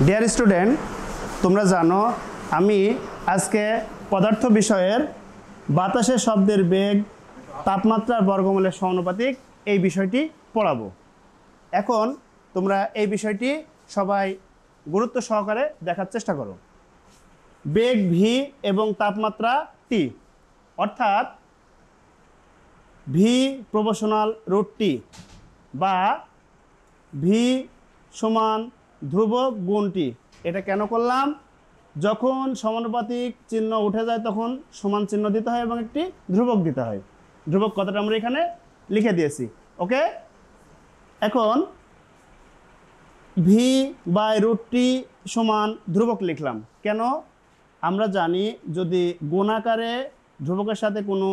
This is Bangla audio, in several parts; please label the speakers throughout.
Speaker 1: ডিয়ার স্টুডেন্ট, তোমরা জানো আমি আজকে পদার্থ বিষয়ের বাতাসের শব্দের বেগ তাপমাত্রার বর্গমূলের সমানুপাতিক এই বিষয়টি পড়াবো। এখন তোমরা এই বিষয়টি সবাই গুরুত্ব সহকারে দেখার চেষ্টা করো। বেগ ভি এবং তাপমাত্রা টি, অর্থাৎ ভি প্রপোর্শনাল রুট টি বা ভি সমান ধ্রুবক গুণ টি। এটা কেন করলাম? যখন সমানুপাতিক চিহ্ন উঠে যায় তখন সমান চিহ্ন দিতে হয় এবং একটি ধ্রুবক দিতে হয়। ধ্রুবক কথাটা আমরা এখানে লিখে দিয়েছি। ওকে, এখন ভি বাই রুট টি সমান ধ্রুবক লিখলাম কেন? আমরা জানি যদি গুণাকারে ধ্রুবকের সাথে কোনো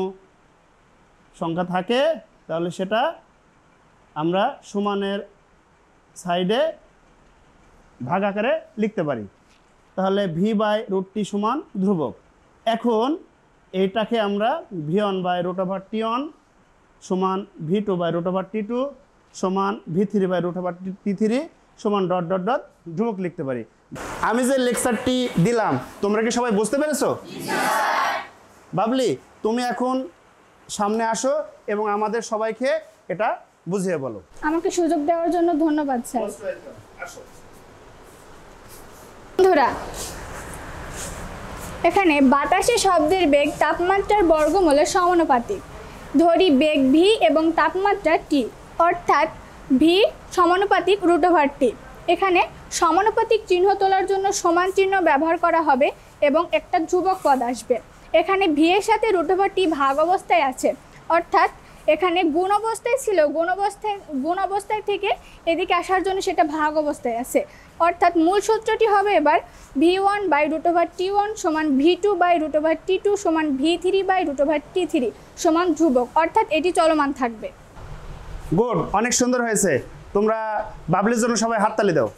Speaker 1: সংখ্যা থাকে তাহলে সেটা আমরা সমানের সাইডে ভাগ আকারে লিখতে পারি। তাহলে ভি বাই রুট টি সমান ধ্রুবক। এখন এইটাকে আমরা V one by root over T one সমান V two by root over T two সমান V three by root over T three সমান ডট ডট ডট ধ্রুবক লিখতে পারি। আমি যে লেকচারটি দিলাম তোমরা কি সবাই বুঝতে পেরেছো? বাবলি, তুমি এখন সামনে আসো এবং আমাদের সবাইকে এটা বুঝিয়ে বলো।
Speaker 2: আমাকে সুযোগ দেওয়ার জন্য ধন্যবাদ স্যার। বন্ধুরা, এখানে বাতাসে শব্দের বেগ তাপমাত্রার বর্গমূলের সমানুপাতিক। ধরি বেগ ভি এবং তাপমাত্রা টি, অর্থাৎ ভি সমানুপাতিক রুট ওভার টি। এখানে সমানুপাতিক চিহ্ন তোলার জন্য সমান চিহ্ন ব্যবহার করা হবে এবং একটা ধ্রুবক পদ আসবে। এখানে ভি এর সাথে রুট ওভার টি ভাগ অবস্থায় আছে, অর্থাৎ এখানে গুণ অবস্থায় ছিল, গুণ অবস্থায় থেকে এদিকে আসার জন্য সেটা ভাগ অবস্থায় আছে। অর্থাৎ মূল সূত্রটি হবে এবার V one by root over T one সমান V two by root over T two সমান V three by root over T three সমান ধ্রুবক, অর্থাৎ এটি চলমান থাকবে।
Speaker 1: গুড, অনেক সুন্দর হয়েছে। তোমরা বাবলির জন্য সবাই হাততালি দাও।